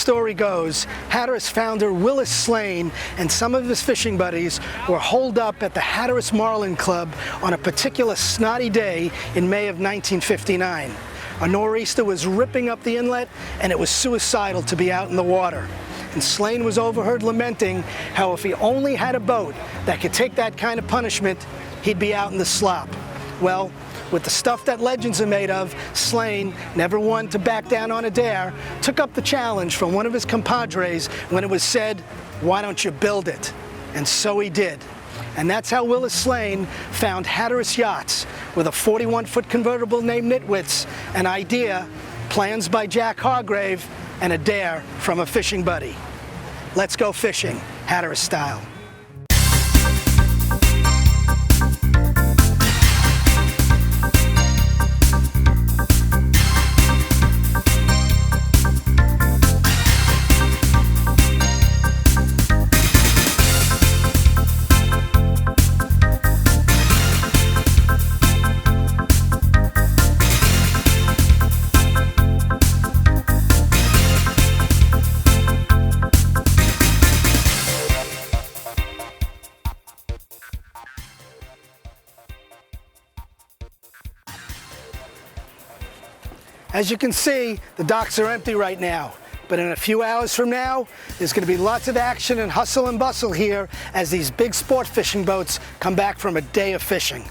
story goes, Hatteras founder Willis Slane and some of his fishing buddies were holed up at the Hatteras Marlin Club on a particular snotty day in May of 1959. A nor'easter was ripping up the inlet, and it was suicidal to be out in the water. And Slane was overheard lamenting how if he only had a boat that could take that kind of punishment, he'd be out in the slop. Well, with the stuff that legends are made of, Slane, never one to back down on a dare, took up the challenge from one of his compadres when it was said, "Why don't you build it?" And so he did. And that's how Willis Slane found Hatteras Yachts with a 41-foot convertible named Nitwits, an idea, plans by Jack Hargrave, and a dare from a fishing buddy. Let's go fishing, Hatteras style. As you can see, the docks are empty right now, but in a few hours from now, there's going to be lots of action and hustle and bustle here as these big sport fishing boats come back from a day of fishing.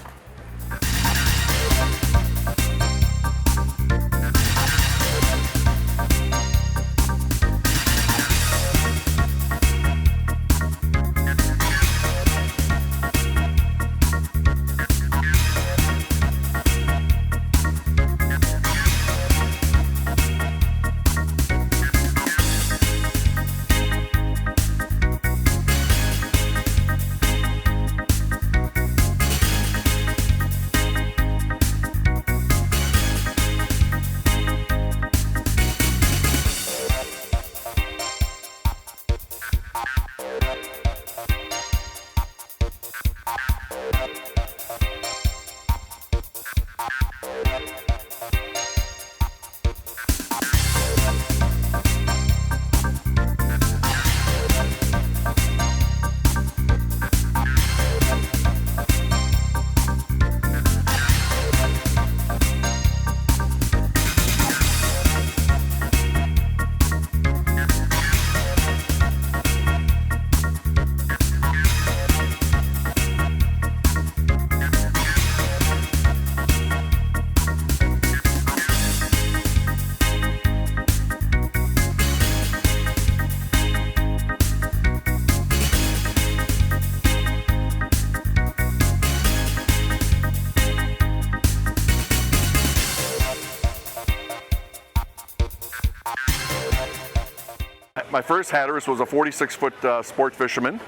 My first Hatteras was a 46-foot sport fisherman.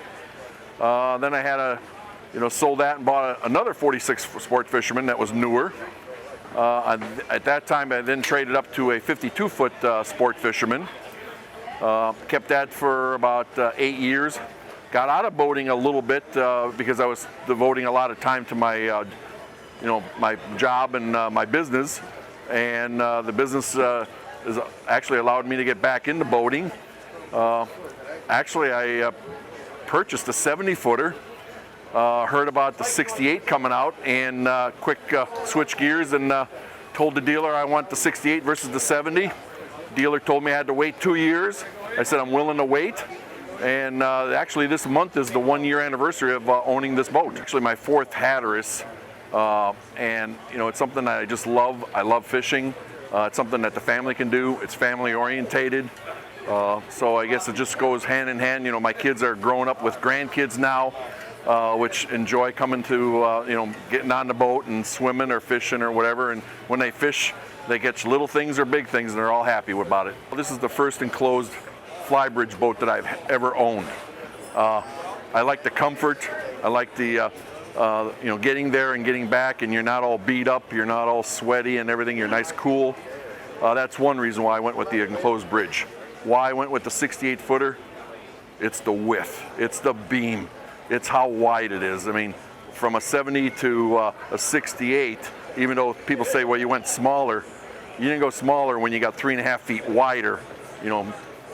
Then I had sold that and bought another 46 sport fisherman that was newer. At that time, I then traded up to a 52-foot sport fisherman. Kept that for about 8 years. Got out of boating a little bit because I was devoting a lot of time to my, my job and my business. And the business has actually allowed me to get back into boating. Actually, I purchased a 70-footer, heard about the 68 coming out, and quick switch gears and told the dealer I want the 68 versus the 70. Dealer told me I had to wait 2 years. I said I'm willing to wait. And actually this month is the 1-year anniversary of owning this boat. Actually my fourth Hatteras, and it's something that I just love. I love fishing. It's something that the family can do. It's family orientated. So I guess it just goes hand in hand. My kids are growing up with grandkids now, which enjoy coming to, getting on the boat and swimming or fishing or whatever. And when they fish, they catch little things or big things, and they're all happy about it. This is the first enclosed flybridge boat that I've ever owned. I like the comfort. I like the, getting there and getting back, and you're not all beat up, you're not all sweaty and everything. You're nice, cool. That's one reason why I went with the enclosed bridge. Why I went with the 68-footer, it's the width, it's the beam, it's how wide it is. I mean, from a 70 to a 68, even though people say, well, you went smaller, you didn't go smaller when you got 3.5 feet wider.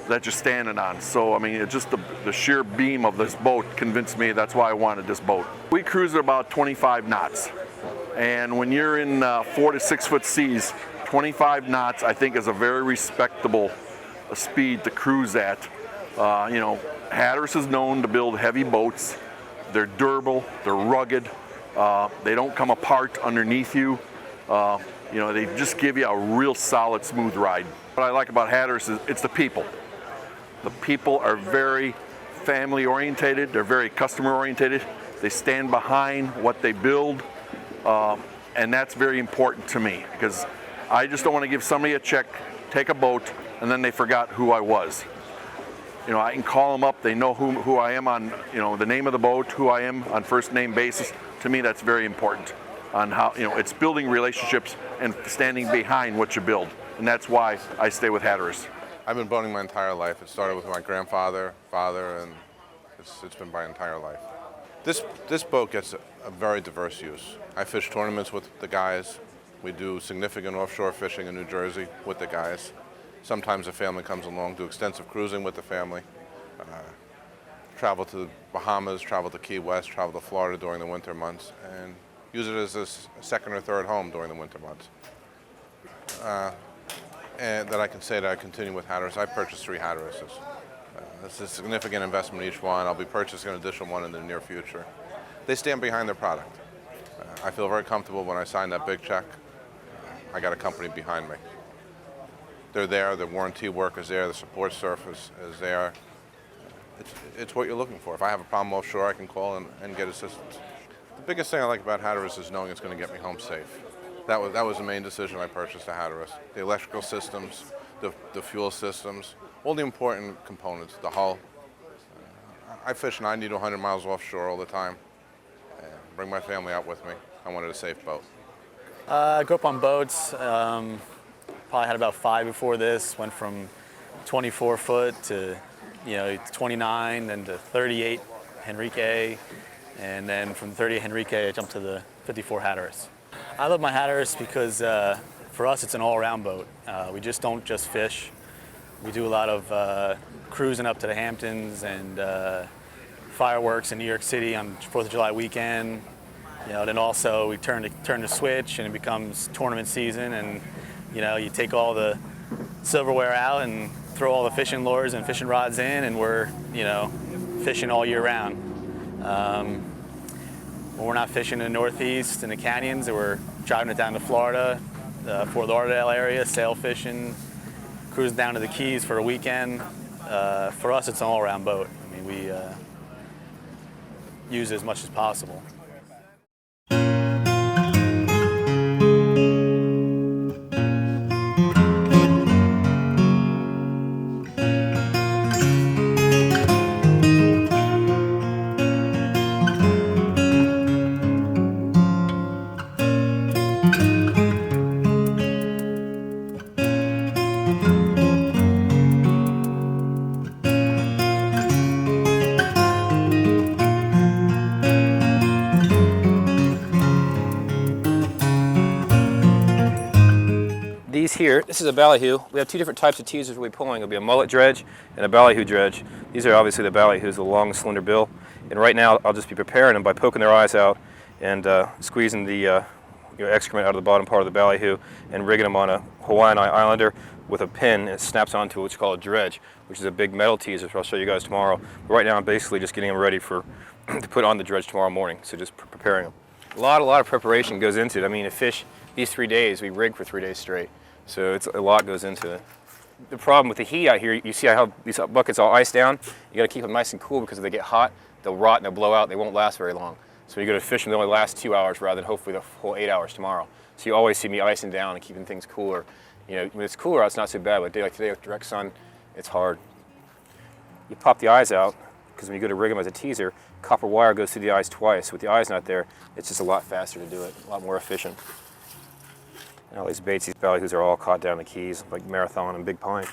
that you're standing on. So I mean, it's just the sheer beam of this boat convinced me that's why I wanted this boat. We cruise at about 25 knots, and when you're in 4 to 6 foot seas, 25 knots I think is a very respectable speed to cruise at. You know, Hatteras is known to build heavy boats. They're durable, they're rugged, they don't come apart underneath you. You know, they just give you a real solid, smooth ride. What I like about Hatteras is it's the people. The people are very family orientated, they're very customer orientated. They stand behind what they build, and that's very important to me, because I just don't want to give somebody a check, take a boat, and then they forgot who I was. You know, I can call them up, they know who I am on, you know, the name of the boat, who I am on first name basis. To me, that's very important on how, you know, it's building relationships and standing behind what you build. And that's why I stay with Hatteras. I've been boating my entire life. It started with my grandfather, father, and it's been my entire life. This boat gets a very diverse use. I fish tournaments with the guys. We do significant offshore fishing in New Jersey with the guys. Sometimes the family comes along, do extensive cruising with the family. Travel to the Bahamas, travel to Key West, travel to Florida during the winter months, and use it as a second or third home during the winter months. And that I can say that I continue with Hatteras. I purchased 3 Hatterases. It's a significant investment each one. I'll be purchasing an additional one in the near future. They stand behind their product. I feel very comfortable when I sign that big check. I got a company behind me. They're there, the warranty work is there, the support surface is there. It's what you're looking for. If I have a problem offshore, I can call and get assistance. The biggest thing I like about Hatteras is knowing it's going to get me home safe. That was the main decision I purchased a Hatteras. The electrical systems, the fuel systems, all the important components, the hull. I fish 90 to 100 miles offshore all the time. And bring my family out with me. I wanted a safe boat. I grew up on boats. Probably had about 5 before this. Went from 24 foot to 29, then to 38 Henrique, and then from 38 Henrique I jumped to the 54 Hatteras. I love my Hatteras because for us it's an all-around boat. We just don't just fish. We do a lot of cruising up to the Hamptons and fireworks in New York City on 4th of July weekend. Then also we turn the switch and it becomes tournament season, and you take all the silverware out and throw all the fishing lures and fishing rods in, and we're fishing all year round. When we're not fishing in the Northeast in the canyons, and we're driving it down to Florida, Fort Lauderdale area, sail fishing, cruising down to the Keys for a weekend. For us, it's an all-around boat. I mean, we use it as much as possible. Here, this is a ballyhoo. We have 2 different types of teasers we'll be pulling. It'll be a mullet dredge and a ballyhoo dredge. These are obviously the ballyhoos, the long, slender bill. And right now, I'll just be preparing them by poking their eyes out and squeezing the excrement out of the bottom part of the ballyhoo and rigging them on a Hawaiian Islander with a pin, and it snaps onto what's called a dredge, which is a big metal teaser, which I'll show you guys tomorrow. But right now, I'm basically just getting them ready for to put on the dredge tomorrow morning. So just preparing them. A lot of preparation goes into it. I mean, to fish these 3 days, we rig for 3 days straight. So a lot goes into it. The problem with the heat out here, you see how these buckets all ice down? You got to keep them nice and cool, because if they get hot, they'll rot and they'll blow out. They won't last very long. So you go to fish and they only last 2 hours rather than hopefully the whole 8 hours tomorrow. So you always see me icing down and keeping things cooler. When it's cooler out, it's not so bad. But a day like today with direct sun, it's hard. You pop the eyes out, because when you go to rig them as a teaser, copper wire goes through the eyes twice. With the eyes not there, it's just a lot faster to do it, a lot more efficient. And all these baits, these ballyhoos are all caught down the Keys, like Marathon and Big Pine.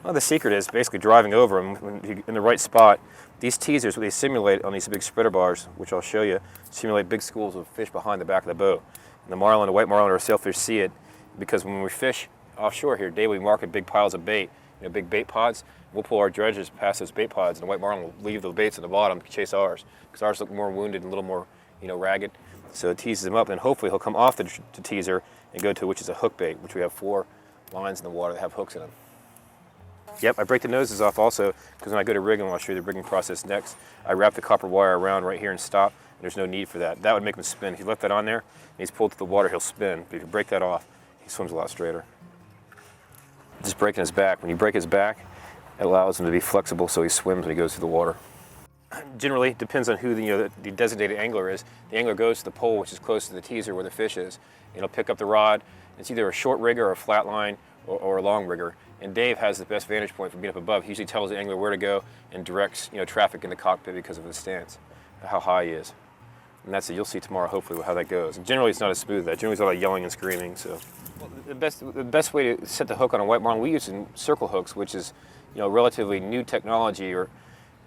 Well, the secret is basically driving over them when you're in the right spot. These teasers, what they simulate on these big spreader bars, which I'll show you, simulate big schools of fish behind the back of the boat. And the marlin, the white marlin, or sailfish see it, because when we fish offshore here, daily we market big piles of bait, big bait pods. We'll pull our dredges past those bait pods, and the white marlin will leave the baits at the bottom to chase ours, because ours look more wounded and a little more, ragged. So it teases him up, and hopefully he'll come off the teaser and go to which is a hook bait, which we have 4 lines in the water that have hooks in them. Yep, I break the noses off also, because when I go to rigging, I'll show you the rigging process next. I wrap the copper wire around right here and stop. And there's no need for that. That would make him spin. If you left that on there and he's pulled to the water, he'll spin. But if you break that off, he swims a lot straighter. Just breaking his back. When you break his back, it allows him to be flexible so he swims when he goes through the water. Generally, it depends on who the designated angler is. The angler goes to the pole, which is close to the teaser where the fish is, and he'll pick up the rod. It's either a short rigger or a flat line or a long rigger. And Dave has the best vantage point from being up above. He usually tells the angler where to go and directs traffic in the cockpit because of his stance, how high he is. And that's it. You'll see tomorrow, hopefully, how that goes. And generally, it's not as smooth as that. Generally, it's a lot of yelling and screaming. So, the best way to set the hook on a white marlin, we use circle hooks, which is relatively new technology, or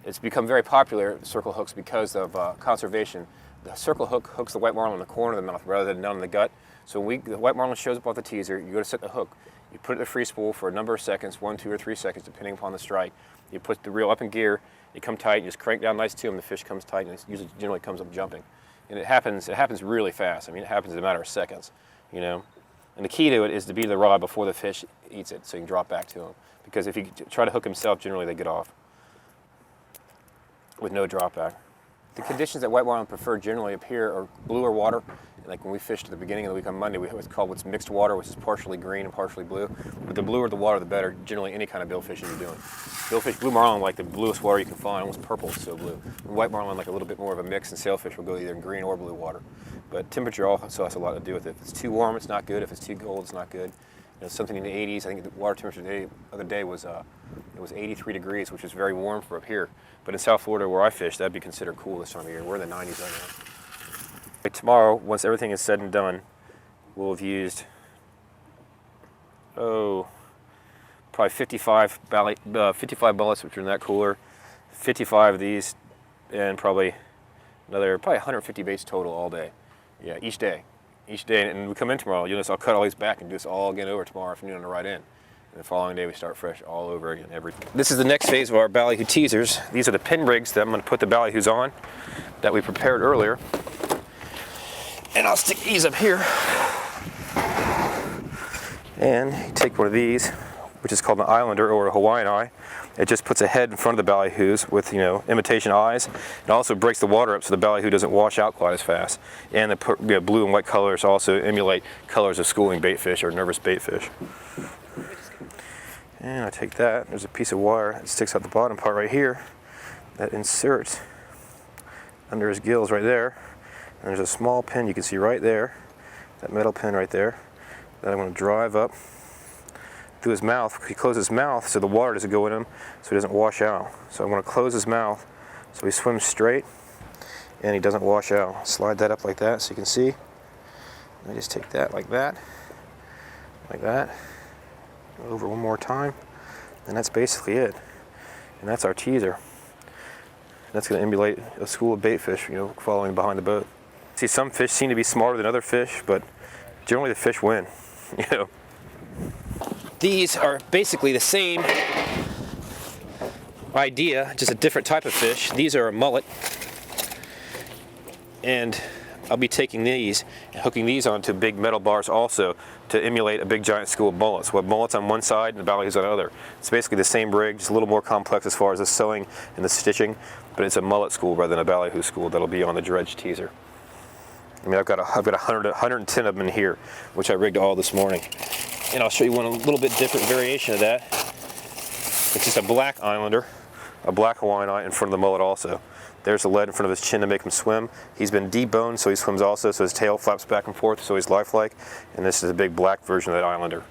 it's become very popular, circle hooks, because of conservation. The circle hook hooks the white marlin in the corner of the mouth rather than down in the gut. So when the white marlin shows up off the teaser, you go to set the hook. You put it in the free spool for a number of seconds, 1, 2, or 3 seconds, depending upon the strike. You put the reel up in gear, you come tight, you just crank down nice to him, the fish comes tight, and it generally comes up jumping. And it happens really fast. I mean, it happens in a matter of seconds, And the key to it is to beat the rod before the fish eats it, so you can drop back to him. Because if you try to hook himself, generally they get off with no drop back. The conditions that white marlin prefer generally up here are bluer water. Like when we fished at the beginning of the week on Monday, we have what's called mixed water, which is partially green and partially blue. But the bluer the water, the better, generally any kind of bill fishing you're doing. Billfish, blue marlin, like the bluest water you can find, almost purple, it's so blue. And white marlin, like a little bit more of a mix, and sailfish will go either in green or blue water. But temperature also has a lot to do with it. If it's too warm, it's not good. If it's too cold, it's not good. Something in the 80s. I think the water temperature the other day was it was 83 degrees, which is very warm for up here. But in South Florida, where I fish, that'd be considered cool this time of year. We're in the 90s right now. Tomorrow, once everything is said and done, we'll have used probably 55 bullets, which are in that cooler, 55 of these, and probably 150 baits total all day. Yeah, each day. And we come in tomorrow, you'll notice I'll cut all these back and do this all again over tomorrow afternoon on the right end. And the following day we start fresh all over again. This is the next phase of our ballyhoo teasers. These are the pin rigs that I'm going to put the ballyhoos on that we prepared earlier. And I'll stick these up here. And you take one of these, which is called an Islander or a Hawaiian eye. It just puts a head in front of the ballyhoos with imitation eyes. It also breaks the water up so the ballyhoo doesn't wash out quite as fast. And the blue and white colors also emulate colors of schooling baitfish or nervous baitfish. And I take that. There's a piece of wire that sticks out the bottom part right here that inserts under his gills right there. And there's a small pin you can see right there, that metal pin right there, that I'm going to drive up through his mouth. He closes his mouth so the water doesn't go in him, so he doesn't wash out. So I'm going to close his mouth so he swims straight and he doesn't wash out. Slide that up like that so you can see. I just take that, like that, over one more time, and that's basically it. And that's our teaser. That's going to emulate a school of baitfish, following behind the boat. See, some fish seem to be smarter than other fish, but generally the fish win. These are basically the same idea, just a different type of fish. These are a mullet, and I'll be taking these and hooking these onto big metal bars also to emulate a big giant school of mullets. We'll have mullets on one side and the ballyhoos on the other. It's basically the same rig, just a little more complex as far as the sewing and the stitching, but it's a mullet school rather than a ballyhoo school that'll be on the dredge teaser. I mean, I've got 110 of them in here, which I rigged all this morning. And I'll show you one a little bit different variation of that. It's just a black Islander, a black Hawaiian eye in front of the mullet also. There's the lead in front of his chin to make him swim. He's been deboned, so he swims also, so his tail flaps back and forth, so he's lifelike. And this is a big black version of that Islander.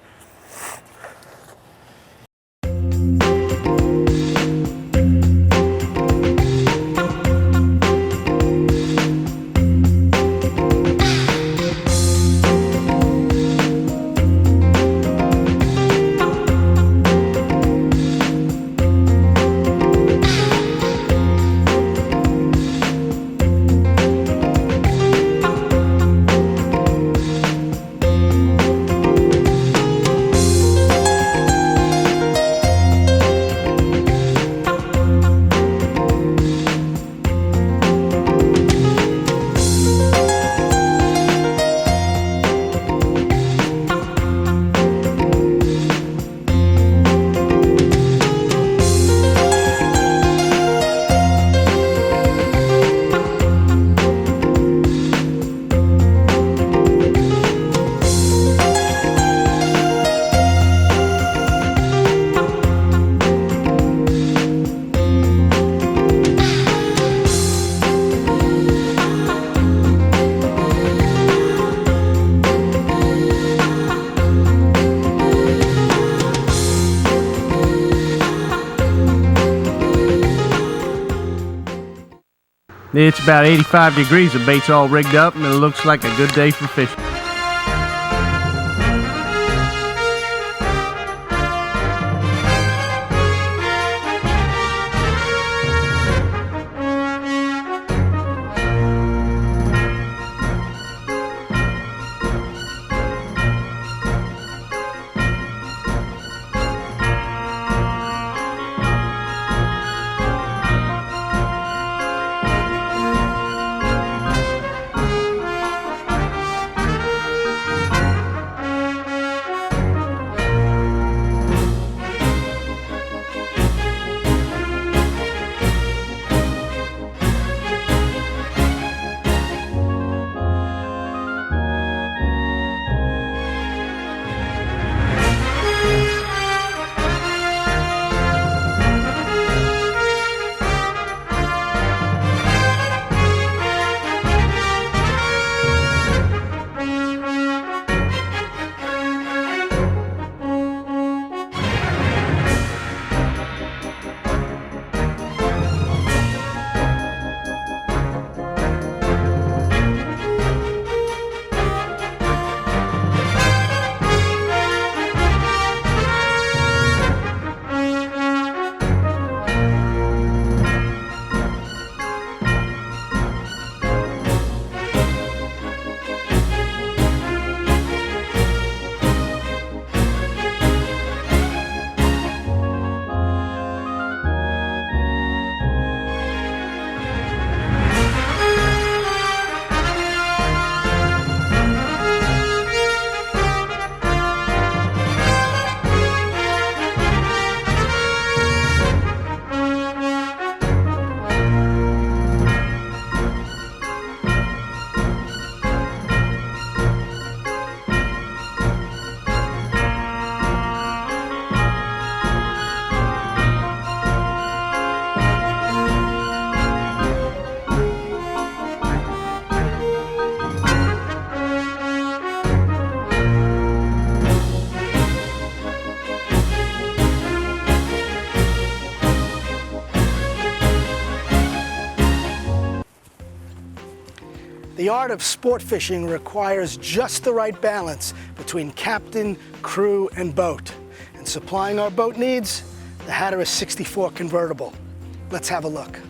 It's about 85 degrees, the bait's all rigged up, and it looks like a good day for fishing. The art of sport fishing requires just the right balance between captain, crew, and boat. And supplying our boat needs, the Hatteras 64 convertible. Let's have a look.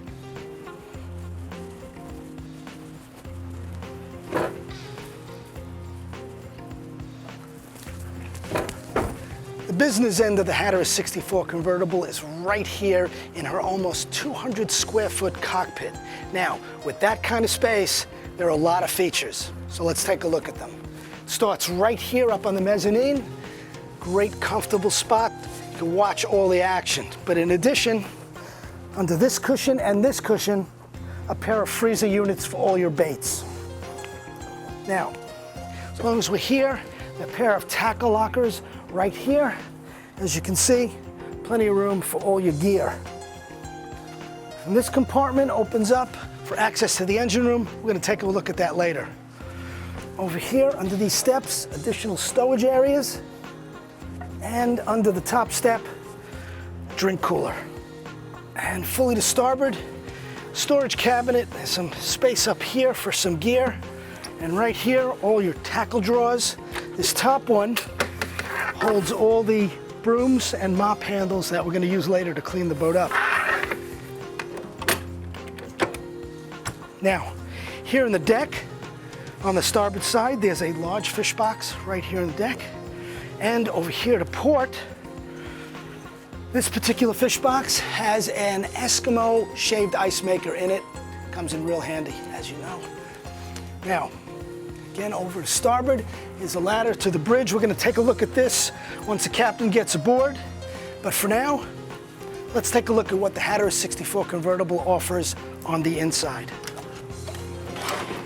The business end of the Hatteras 64 convertible is right here in her almost 200 square foot cockpit. Now, with that kind of space, there are a lot of features, so let's take a look at them. Starts right here up on the mezzanine. Great comfortable spot. You can watch all the action. But in addition, under this cushion and this cushion, a pair of freezer units for all your baits. Now, as long as we're here, a pair of tackle lockers right here. As you can see, plenty of room for all your gear. And this compartment opens up for access to the engine room. We're going to take a look at that later. Over here, under these steps, additional stowage areas. And under the top step, drink cooler. And fully to starboard, storage cabinet. There's some space up here for some gear. And right here, all your tackle drawers. This top one holds all the brooms and mop handles that we're going to use later to clean the boat up. Now, here in the deck, on the starboard side, there's a large fish box right here on the deck. And over here to port, this particular fish box has an Eskimo shaved ice maker in it. Comes in real handy, as you know. Now, again, over to starboard is a ladder to the bridge. We're going to take a look at this once the captain gets aboard. But for now, let's take a look at what the Hatteras 64 convertible offers on the inside.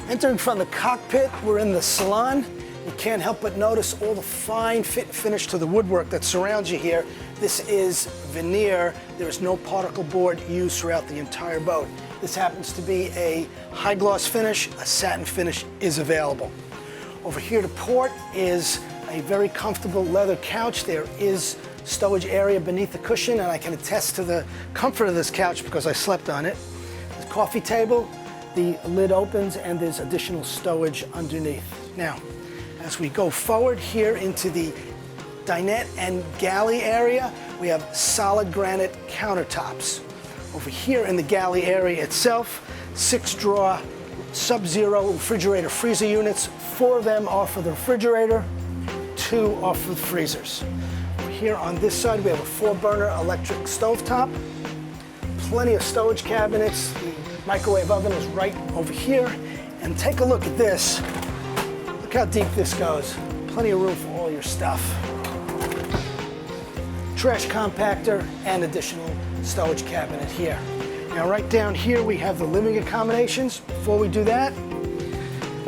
Entering from the cockpit, we're in the salon. You can't help but notice all the fine fit and finish to the woodwork that surrounds you here. This is veneer. There is no particle board used throughout the entire boat. This happens to be a high gloss finish. A satin finish is available. Over here to port is a very comfortable leather couch. There is stowage area beneath the cushion, and I can attest to the comfort of this couch because I slept on it. The coffee table, the lid opens and there's additional stowage underneath. Now, as we go forward here into the dinette and galley area, we have solid granite countertops. Over here in the galley area itself, 6-drawer Sub-Zero refrigerator freezer units. 4 of them are for the refrigerator, 2 are for the freezers. Here on this side, we have a 4-burner electric stovetop. Plenty of storage cabinets. The microwave oven is right over here. And take a look at this. Look how deep this goes. Plenty of room for all your stuff. Trash compactor and additional storage cabinet here. Now right down here we have the living accommodations. Before we do that,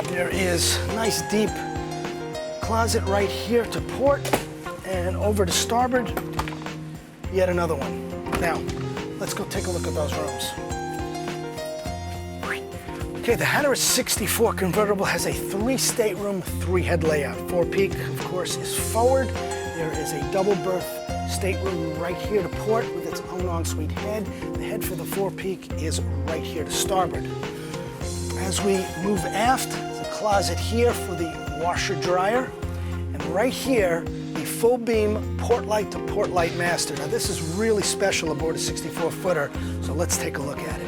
there is a nice deep closet right here to port, and over to starboard, yet another one. Now, let's go take a look at those rooms. Okay, the Hatteras 64 convertible has a 3-stateroom, 3-head layout. 4-peak, of course, is forward. There is a double berth stateroom right here to port with its own ensuite head. The head for the 4-peak is right here to starboard. As we move aft, there's a closet here for the washer dryer. And right here, the full beam port light to port light master. Now this is really special aboard a 64-footer, so let's take a look at it.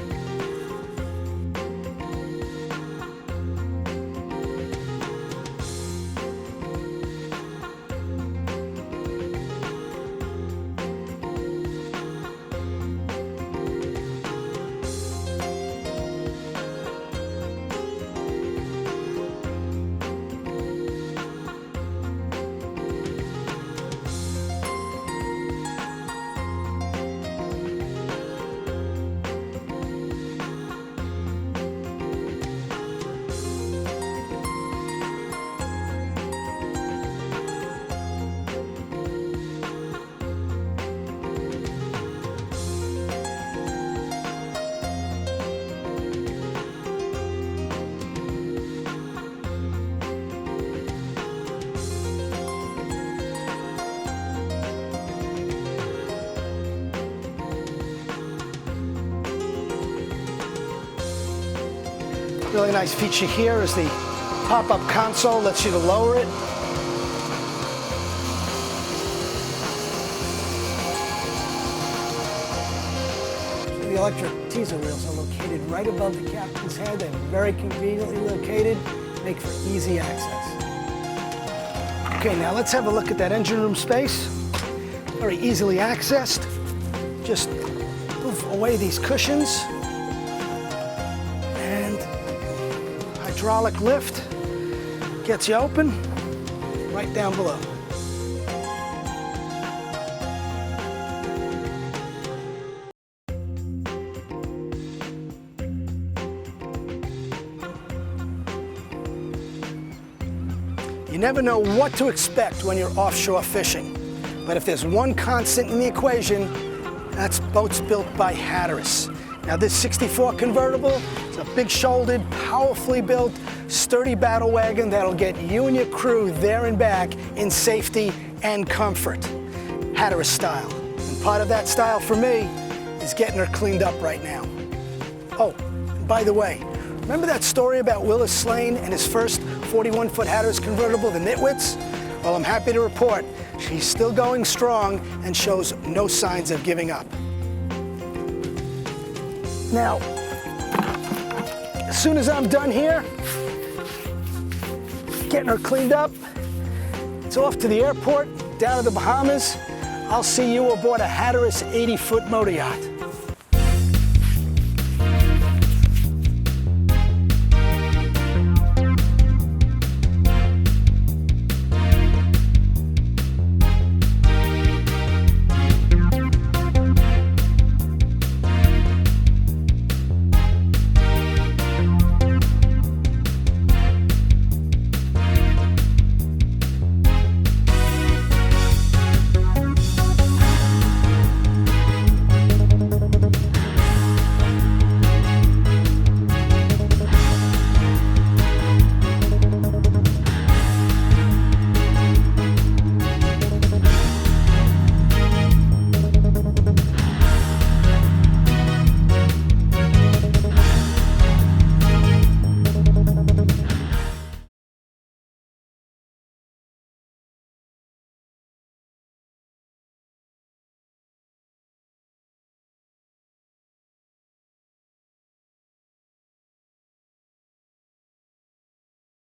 Really nice feature here is the pop-up console, lets you to lower it. The electric teaser wheels are located right above the captain's head. They're very conveniently located, make for easy access. Okay, now let's have a look at that engine room space. Very easily accessed. Just move away these cushions. Hydraulic lift gets you open right down below. You never know what to expect when you're offshore fishing, but if there's one constant in the equation, that's boats built by Hatteras. Now this 64 convertible, a big-shouldered, powerfully built, sturdy battle wagon that'll get you and your crew there and back in safety and comfort. Hatteras style. And part of that style for me is getting her cleaned up right now. Oh, and by the way, remember that story about Willis Slane and his first 41-foot Hatteras convertible, the Nitwits? Well, I'm happy to report she's still going strong and shows no signs of giving up. Now, as soon as I'm done here, getting her cleaned up, it's off to the airport, down to the Bahamas. I'll see you aboard a Hatteras 80-foot motor yacht.